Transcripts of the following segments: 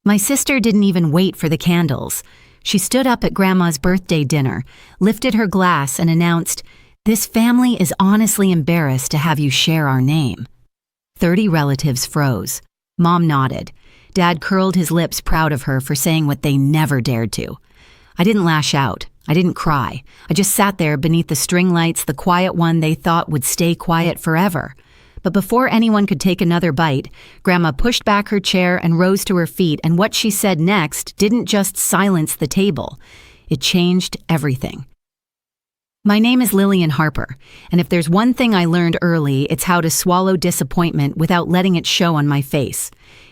My sister didn't even wait for the candles. She stood up at Grandma's birthday dinner, lifted her glass and announced, "This family is honestly embarrassed to have you share our name." 30 relatives froze. Mom nodded. Dad curled his lips, proud of her for saying what they never dared to. I didn't lash out. I didn't cry. I just sat there beneath the string lights, the quiet one they thought would stay quiet forever. But before anyone could take another bite, Grandma pushed back her chair and rose to her feet, and what she said next didn't just silence the table. It changed everything. My name is Lillian Harper, and if there's one thing I learned early, it's how to swallow disappointment without letting it show on my face.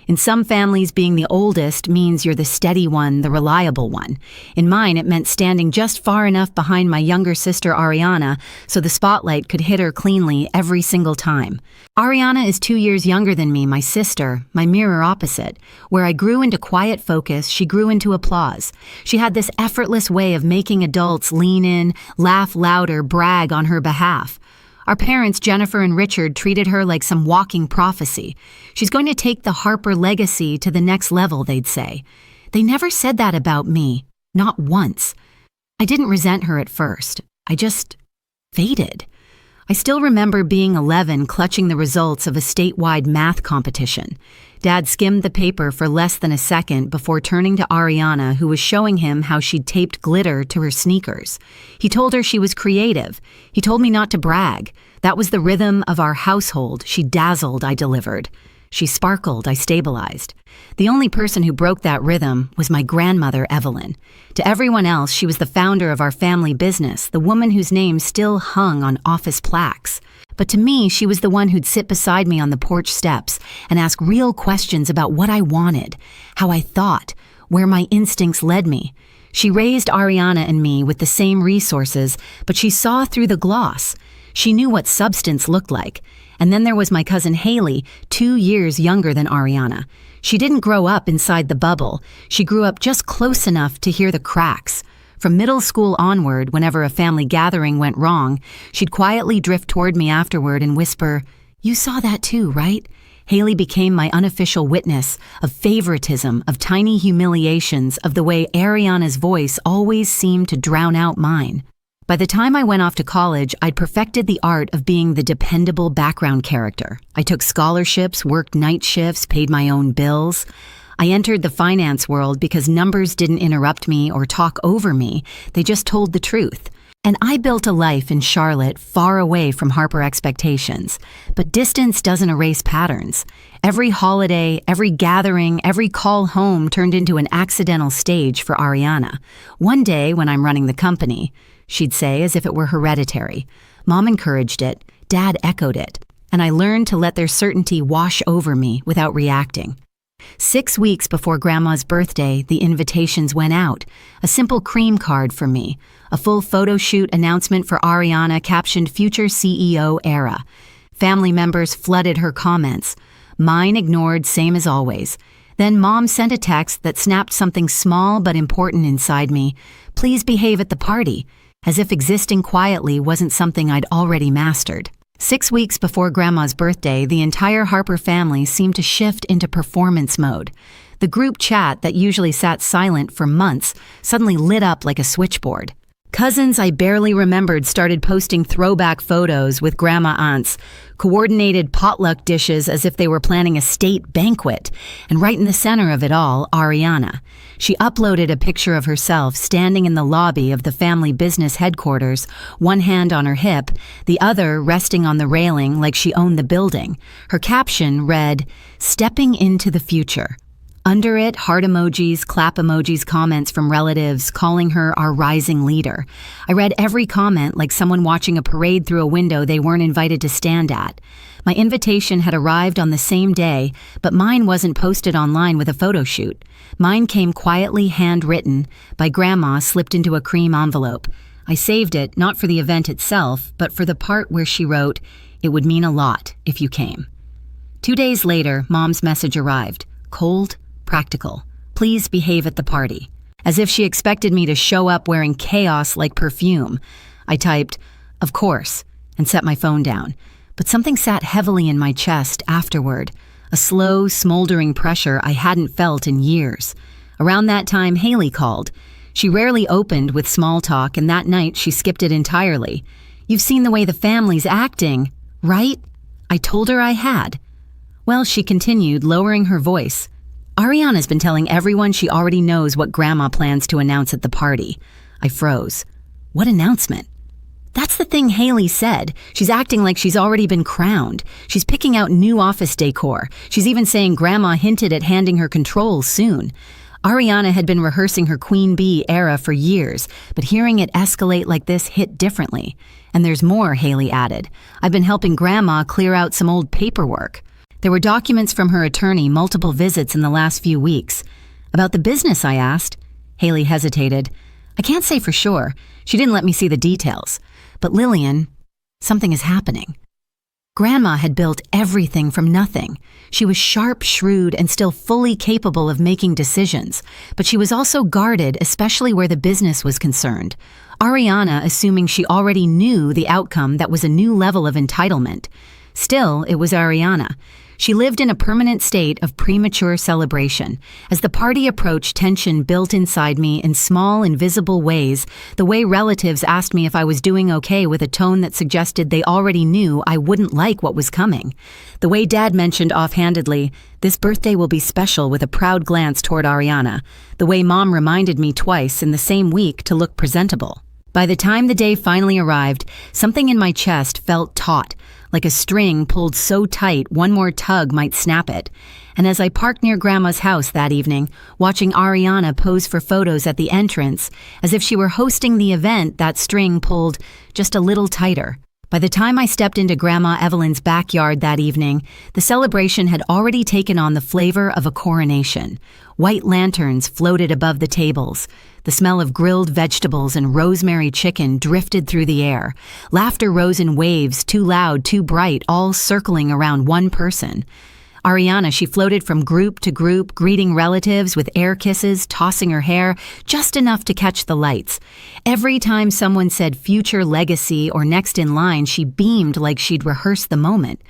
In some families, being the oldest means you're the steady one, the reliable one. In mine, it meant standing just far enough behind my younger sister Ariana so the spotlight could hit her cleanly every single time. Ariana is 2 years younger than me, my sister, my mirror opposite. Where I grew into quiet focus, she grew into applause. She had this effortless way of making adults lean in, laugh louder, brag on her behalf. Our parents, Jennifer and Richard, treated her like some walking prophecy. She's going to take the Harper legacy to the next level, they'd say. They never said that about me, not once. I didn't resent her at first. I just faded. I still remember being 11, clutching the results of a statewide math competition. Dad skimmed the paper for less than a second before turning to Ariana, who was showing him how she'd taped glitter to her sneakers. He told her she was creative. He told me not to brag. That was the rhythm of our household. She dazzled, I delivered. She sparkled, I stabilized. The only person who broke that rhythm was my grandmother, Evelyn. To everyone else, she was the founder of our family business, the woman whose name still hung on office plaques. But to me, she was the one who'd sit beside me on the porch steps and ask real questions about what I wanted, how I thought, where my instincts led me. She raised Ariana and me with the same resources, but she saw through the gloss. She knew what substance looked like. And then there was my cousin Haley, 2 years younger than Ariana. She didn't grow up inside the bubble. She grew up just close enough to hear the cracks. From middle school onward, whenever a family gathering went wrong, she'd quietly drift toward me afterward and whisper, "You saw that too, right?" Haley became my unofficial witness of favoritism, of tiny humiliations, of the way Ariana's voice always seemed to drown out mine. By the time I went off to college, I'd perfected the art of being the dependable background character. I took scholarships, worked night shifts, paid my own bills. I entered the finance world because numbers didn't interrupt me or talk over me. They just told the truth. And I built a life in Charlotte far away from Harper expectations. But distance doesn't erase patterns. Every holiday, every gathering, every call home turned into an accidental stage for Ariana. One day when I'm running the company, she'd say as if it were hereditary. Mom encouraged it, Dad echoed it, and I learned to let their certainty wash over me without reacting. 6 weeks before Grandma's birthday, the invitations went out. A simple cream card for me. A full photo shoot announcement for Ariana captioned Future CEO Era. Family members flooded her comments. Mine ignored, same as always. Then Mom sent a text that snapped something small but important inside me. Please behave at the party. As if existing quietly wasn't something I'd already mastered. 6 weeks before Grandma's birthday, the entire Harper family seemed to shift into performance mode. The group chat that usually sat silent for months suddenly lit up like a switchboard. Cousins I barely remembered started posting throwback photos with grandma aunts, coordinated potluck dishes as if they were planning a state banquet, and right in the center of it all, Ariana. She uploaded a picture of herself standing in the lobby of the family business headquarters, one hand on her hip, the other resting on the railing like she owned the building. Her caption read, "Stepping into the future." Under it, heart emojis, clap emojis, comments from relatives calling her our rising leader. I read every comment like someone watching a parade through a window they weren't invited to stand at. My invitation had arrived on the same day, but mine wasn't posted online with a photo shoot. Mine came quietly handwritten by Grandma slipped into a cream envelope. I saved it, not for the event itself, but for the part where she wrote, "It would mean a lot if you came." 2 days later, Mom's message arrived. Cold, practical. Please behave at the party. As if she expected me to show up wearing chaos like perfume. I typed, "Of course," and set my phone down. But something sat heavily in my chest afterward. a slow, smoldering pressure I hadn't felt in years. Around that time, Haley called. She rarely opened with small talk, and that night she skipped it entirely. "You've seen the way the family's acting, right?" I told her I had. "Well," she continued, lowering her voice, "Ariana's been telling everyone she already knows what Grandma plans to announce at the party." I froze. "What announcement?" "That's the thing Haley said. She's acting like she's already been crowned. She's picking out new office decor. She's even saying Grandma hinted at handing her control soon." Ariana had been rehearsing her Queen Bee era for years, but hearing it escalate like this hit differently. "And there's more," Haley added. "I've been helping Grandma clear out some old paperwork." There were documents from her attorney, multiple visits in the last few weeks. "About the business?" I asked. Haley hesitated. "I can't say for sure. She didn't let me see the details. But Lillian, something is happening." Grandma had built everything from nothing. She was sharp, shrewd, and still fully capable of making decisions, but she was also guarded, especially where the business was concerned. Ariana assuming she already knew the outcome that was a new level of entitlement. Still, it was Ariana. She lived in a permanent state of premature celebration. As the party approached, tension built inside me in small, invisible ways, the way relatives asked me if I was doing okay with a tone that suggested they already knew I wouldn't like what was coming. The way Dad mentioned offhandedly, "This birthday will be special," with a proud glance toward Ariana. The way Mom reminded me twice in the same week to look presentable. By the time the day finally arrived, something in my chest felt taut, like a string pulled so tight one more tug might snap it. And as I parked near Grandma's house that evening, watching Ariana pose for photos at the entrance, as if she were hosting the event, that string pulled just a little tighter. By the time I stepped into Grandma Evelyn's backyard that evening, the celebration had already taken on the flavor of a coronation. White lanterns floated above the tables. The smell of grilled vegetables and rosemary chicken drifted through the air. Laughter rose in waves, too loud, too bright, all circling around one person. Ariana, she floated from group to group, greeting relatives with air kisses, tossing her hair, just enough to catch the lights. Every time someone said future legacy or next in line, she beamed like she'd rehearsed the moment.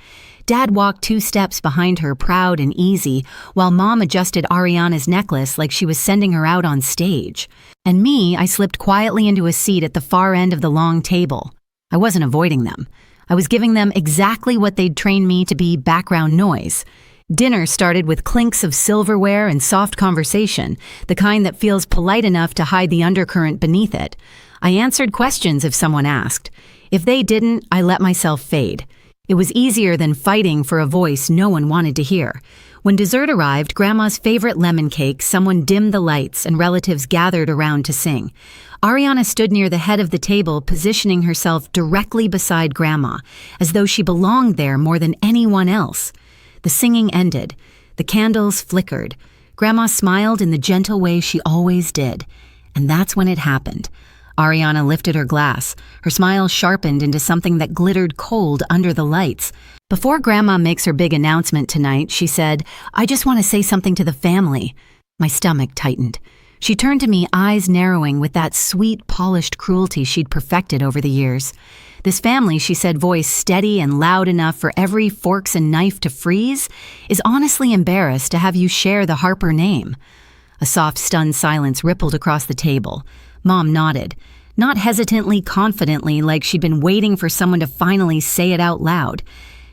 Dad walked 2 steps behind her, proud and easy, while Mom adjusted Ariana's necklace like she was sending her out on stage. And me, I slipped quietly into a seat at the far end of the long table. I wasn't avoiding them. I was giving them exactly what they'd trained me to be: background noise. Dinner started with clinks of silverware and soft conversation, the kind that feels polite enough to hide the undercurrent beneath it. I answered questions if someone asked. If they didn't, I let myself fade. It was easier than fighting for a voice no one wanted to hear. When dessert arrived, Grandma's favorite lemon cake, someone dimmed the lights and relatives gathered around to sing. Ariana stood near the head of the table, positioning herself directly beside Grandma, as though she belonged there more than anyone else. The singing ended. The candles flickered. Grandma smiled in the gentle way she always did. And that's when it happened. Ariana lifted her glass. Her smile sharpened into something that glittered cold under the lights. "Before Grandma makes her big announcement tonight," she said, "I just want to say something to the family." My stomach tightened. She turned to me, eyes narrowing with that sweet, polished cruelty she'd perfected over the years. "This family," she said, voice steady and loud enough for every forks and knife to freeze, "is honestly embarrassed to have you share the Harper name." A soft, stunned silence rippled across the table. Mom nodded, not hesitantly, confidently, like she'd been waiting for someone to finally say it out loud.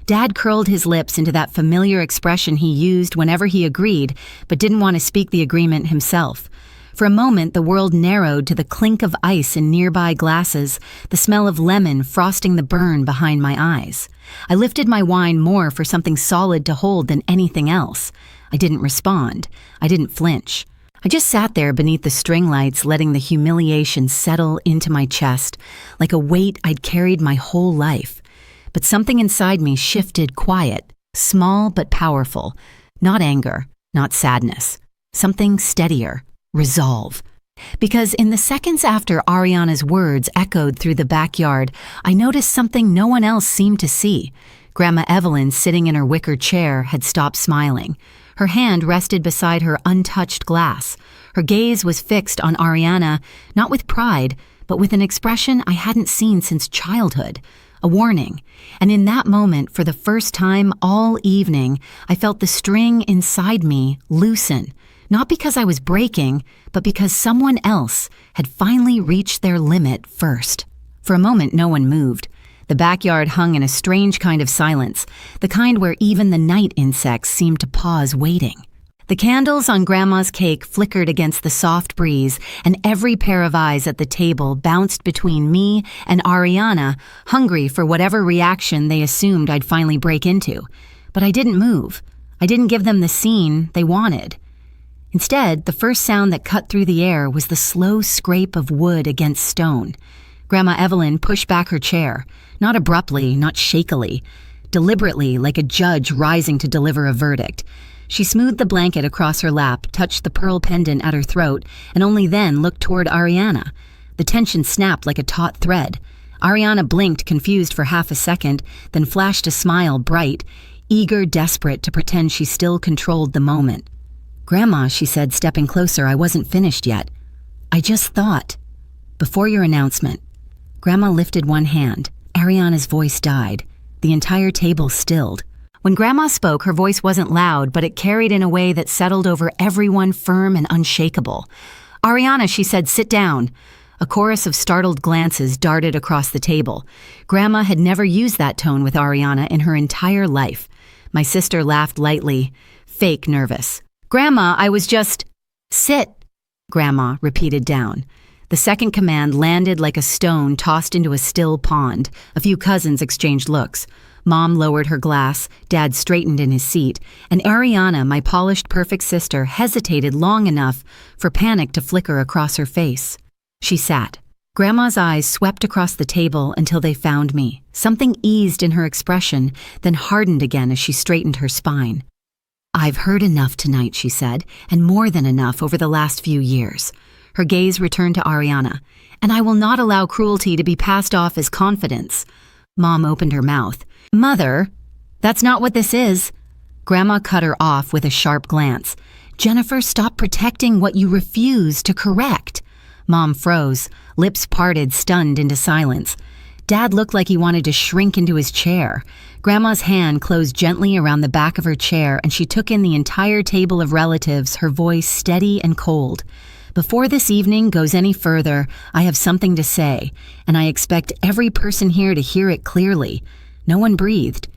Dad curled his lips into that familiar expression he used whenever he agreed, but didn't want to speak the agreement himself. For a moment, the world narrowed to the clink of ice in nearby glasses, the smell of lemon frosting the burn behind my eyes. I lifted my wine more for something solid to hold than anything else. I didn't respond. I didn't flinch. I just sat there beneath the string lights, letting the humiliation settle into my chest, like a weight I'd carried my whole life. But something inside me shifted quiet, small but powerful. Not anger, not sadness. Something steadier. Resolve. Because in the seconds after Ariana's words echoed through the backyard, I noticed something no one else seemed to see. Grandma Evelyn, sitting in her wicker chair, had stopped smiling. Her hand rested beside her untouched glass. Her gaze was fixed on Ariana, not with pride, but with an expression I hadn't seen since childhood. a warning. And in that moment, for the first time all evening, I felt the string inside me loosen, not because I was breaking, but because someone else had finally reached their limit first. For a moment, no one moved. The backyard hung in a strange kind of silence, the kind where even the night insects seemed to pause waiting. The candles on Grandma's cake flickered against the soft breeze, and every pair of eyes at the table bounced between me and Ariana, hungry for whatever reaction they assumed I'd finally break into. But I didn't move. I didn't give them the scene they wanted. Instead, the first sound that cut through the air was the slow scrape of wood against stone. Grandma Evelyn pushed back her chair, not abruptly, not shakily, deliberately, like a judge rising to deliver a verdict. She smoothed the blanket across her lap, touched the pearl pendant at her throat, and only then looked toward Ariana. The tension snapped like a taut thread. Ariana blinked, confused for half a second, then flashed a smile, bright, eager, desperate to pretend she still controlled the moment. "Grandma," she said, stepping closer, "I wasn't finished yet. I just thought, before your announcement." Grandma lifted one hand. Ariana's voice died. The entire table stilled. When Grandma spoke, her voice wasn't loud, but it carried in a way that settled over everyone, firm and unshakable. "Ariana," she said, "sit down." A chorus of startled glances darted across the table. Grandma had never used that tone with Ariana in her entire life. My sister laughed lightly, fake nervous. "Grandma, I was just—" "Sit," Grandma repeated down. The second command landed like a stone tossed into a still pond. A few cousins exchanged looks. Mom lowered her glass, Dad straightened in his seat, and Ariana, my polished perfect sister, hesitated long enough for panic to flicker across her face. She sat. Grandma's eyes swept across the table until they found me. Something eased in her expression, then hardened again as she straightened her spine. "I've heard enough tonight," she said, "and more than enough over the last few years." Her gaze returned to Ariana. "And I will not allow cruelty to be passed off as confidence." Mom opened her mouth. "Mother, that's not what this is." Grandma cut her off with a sharp glance. "Jennifer, stop protecting what you refuse to correct." Mom froze, lips parted, stunned into silence. Dad looked like he wanted to shrink into his chair. Grandma's hand closed gently around the back of her chair, and she took in the entire table of relatives, her voice steady and cold. "Before this evening goes any further, I have something to say, and I expect every person here to hear it clearly." No one breathed.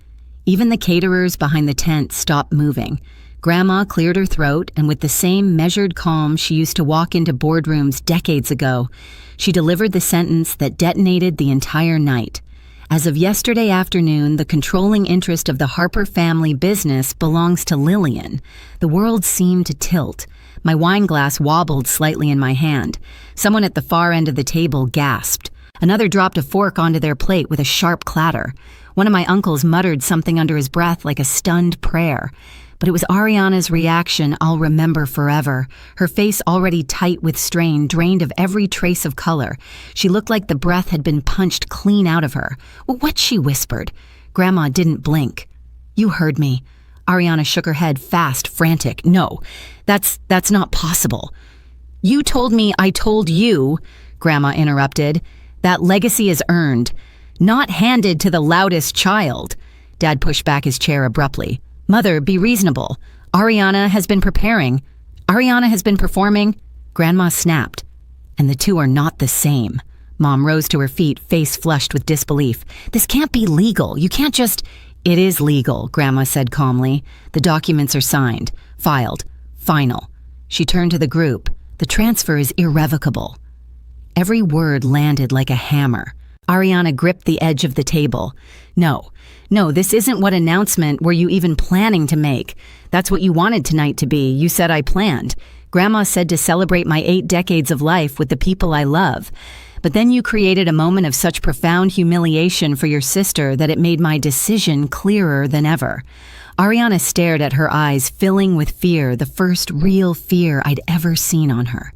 Even the caterers behind the tent stopped moving. Grandma cleared her throat, and with the same measured calm she used to walk into boardrooms decades ago, she delivered the sentence that detonated the entire night. "As of yesterday afternoon, the controlling interest of the Harper family business belongs to Lillian." The world seemed to tilt. My wine glass wobbled slightly in my hand. Someone at the far end of the table gasped. Another dropped a fork onto their plate with a sharp clatter. One of my uncles muttered something under his breath like a stunned prayer. But it was Ariana's reaction I'll remember forever. Her face already tight with strain, drained of every trace of color. She looked like the breath had been punched clean out of her. "What?" she whispered. Grandma didn't blink. "You heard me." Ariana shook her head fast, frantic. "No, that's not possible." "You told me I told you," Grandma interrupted. "That legacy is earned, not handed to the loudest child." Dad pushed back his chair abruptly. "Mother, be reasonable. Ariana has been performing. Grandma snapped. "And the two are not the same." Mom rose to her feet, face flushed with disbelief. "This can't be legal. You can't just—" "It is legal," Grandma said calmly. "The documents are signed, filed, final." She turned to the group. "The transfer is irrevocable." Every word landed like a hammer. Ariana gripped the edge of the table. No, this isn't what announcement were you even planning to make. That's what you wanted tonight to be. You said I planned. Grandma said to celebrate my 8 decades of life with the people I love. But then you created a moment of such profound humiliation for your sister that it made my decision clearer than ever. Ariana stared at her eyes filling with fear, the first real fear I'd ever seen on her.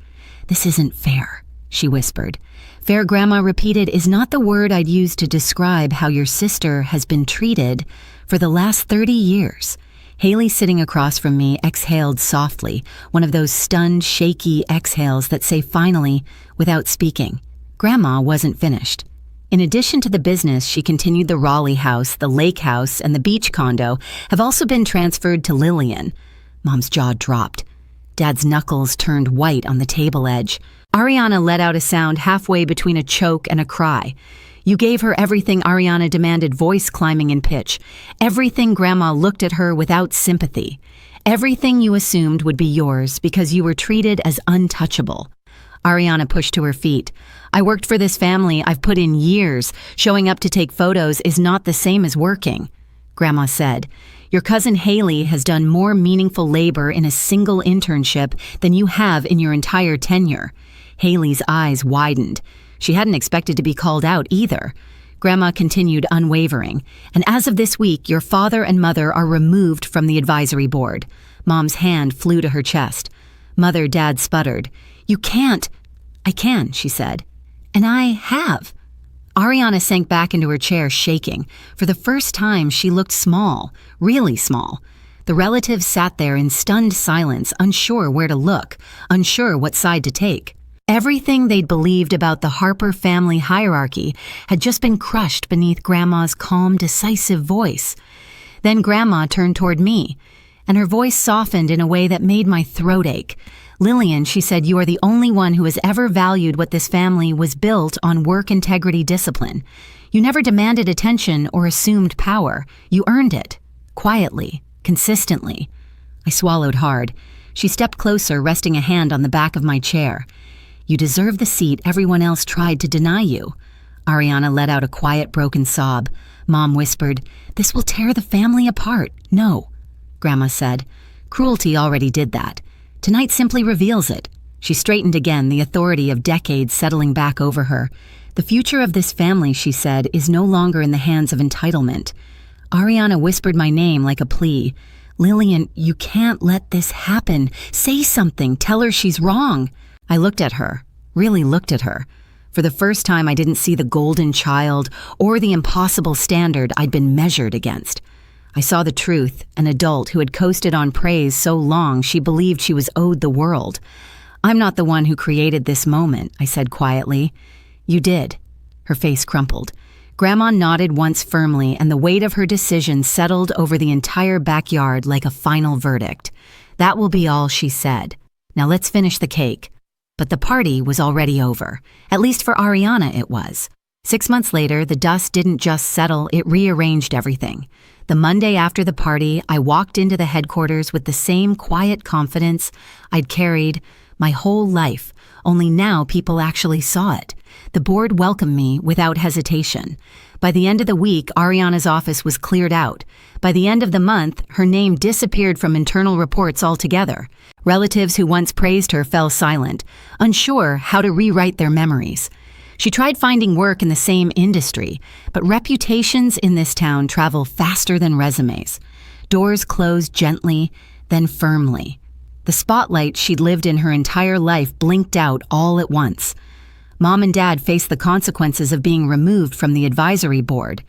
"This isn't fair," she whispered. "Fair," Grandma repeated, "is not the word I'd use to describe how your sister has been treated for the last 30 years. Haley, sitting across from me, exhaled softly, one of those stunned, shaky exhales that say finally without speaking. Grandma wasn't finished. In addition to the business, she continued the Raleigh house, the lake house, and the beach condo have also been transferred to Lillian. Mom's jaw dropped. Dad's knuckles turned white on the table edge. Ariana let out a sound halfway between a choke and a cry. You gave her everything, Ariana demanded, voice climbing in pitch. Everything. Grandma looked at her without sympathy. Everything you assumed would be yours because you were treated as untouchable. Ariana pushed to her feet. I worked for this family. I've put in years. Showing up to take photos is not the same as working. Grandma said, your cousin Haley has done more meaningful labor in a single internship than you have in your entire tenure. Haley's eyes widened. She hadn't expected to be called out either. Grandma continued, unwavering. And as of this week, your father and mother are removed from the advisory board. Mom's hand flew to her chest. Mother, Dad sputtered. You can't. I can, she said. And I have. Ariana sank back into her chair, shaking. For the first time, she looked small, really small. The relatives sat there in stunned silence, unsure where to look, unsure what side to take. Everything they'd believed about the Harper family hierarchy had just been crushed beneath Grandma's calm, decisive voice. Then Grandma turned toward me, and her voice softened in a way that made my throat ache. Lillian, she said, you are the only one who has ever valued what this family was built on: work integrity discipline. You never demanded attention or assumed power. You earned it. Quietly. Consistently. I swallowed hard. She stepped closer, resting a hand on the back of my chair. You deserve the seat everyone else tried to deny you. Ariana let out a quiet, broken sob. Mom whispered, this will tear the family apart. No. Grandma said, cruelty already did that. Tonight simply reveals it. She straightened again, the authority of decades settling back over her. The future of this family, she said, is no longer in the hands of entitlement. Ariana whispered my name like a plea. Lillian, you can't let this happen. Say something. Tell her she's wrong. I looked at her, really looked at her. For the first time, I didn't see the golden child or the impossible standard I'd been measured against. I saw the truth, an adult who had coasted on praise so long she believed she was owed the world. I'm not the one who created this moment, I said quietly. You did. Her face crumpled. Grandma nodded once firmly, and the weight of her decision settled over the entire backyard like a final verdict. That will be all, she said. Now let's finish the cake. But the party was already over. At least for Ariana it was. 6 months later, the dust didn't just settle, it rearranged everything. The Monday after the party, I walked into the headquarters with the same quiet confidence I'd carried my whole life, only now people actually saw it. The board welcomed me without hesitation. By the end of the week, Ariana's office was cleared out. By the end of the month, her name disappeared from internal reports altogether. Relatives who once praised her fell silent, unsure how to rewrite their memories. She tried finding work in the same industry, but reputations in this town travel faster than resumes. Doors closed gently, then firmly. The spotlight she'd lived in her entire life blinked out all at once. Mom and Dad faced the consequences of being removed from the advisory board.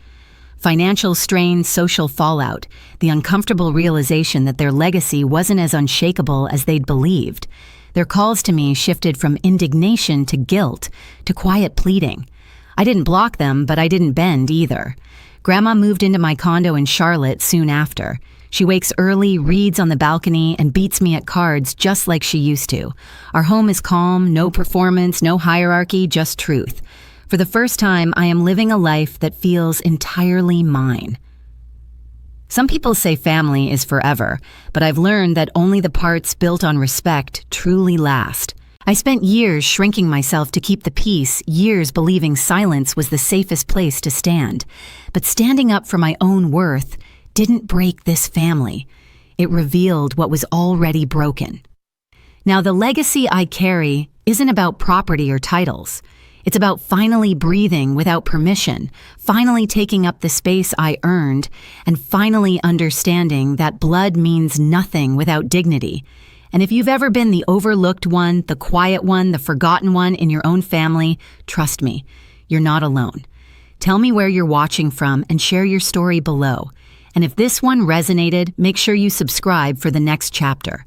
Financial strain, social fallout, the uncomfortable realization that their legacy wasn't as unshakable as they'd believed. Their calls to me shifted from indignation to guilt to quiet pleading. I didn't block them, but I didn't bend either. Grandma moved into my condo in Charlotte soon after. She wakes early, reads on the balcony, and beats me at cards just like she used to. Our home is calm, no performance, no hierarchy, just truth. For the first time, I am living a life that feels entirely mine. Some people say family is forever, but I've learned that only the parts built on respect truly last. I spent years shrinking myself to keep the peace, years believing silence was the safest place to stand. But standing up for my own worth didn't break this family. It revealed what was already broken. Now, the legacy I carry isn't about property or titles. It's about finally breathing without permission, finally taking up the space I earned, and finally understanding that blood means nothing without dignity. And if you've ever been the overlooked one, the quiet one, the forgotten one in your own family, trust me, you're not alone. Tell me where you're watching from and share your story below. And if this one resonated, make sure you subscribe for the next chapter.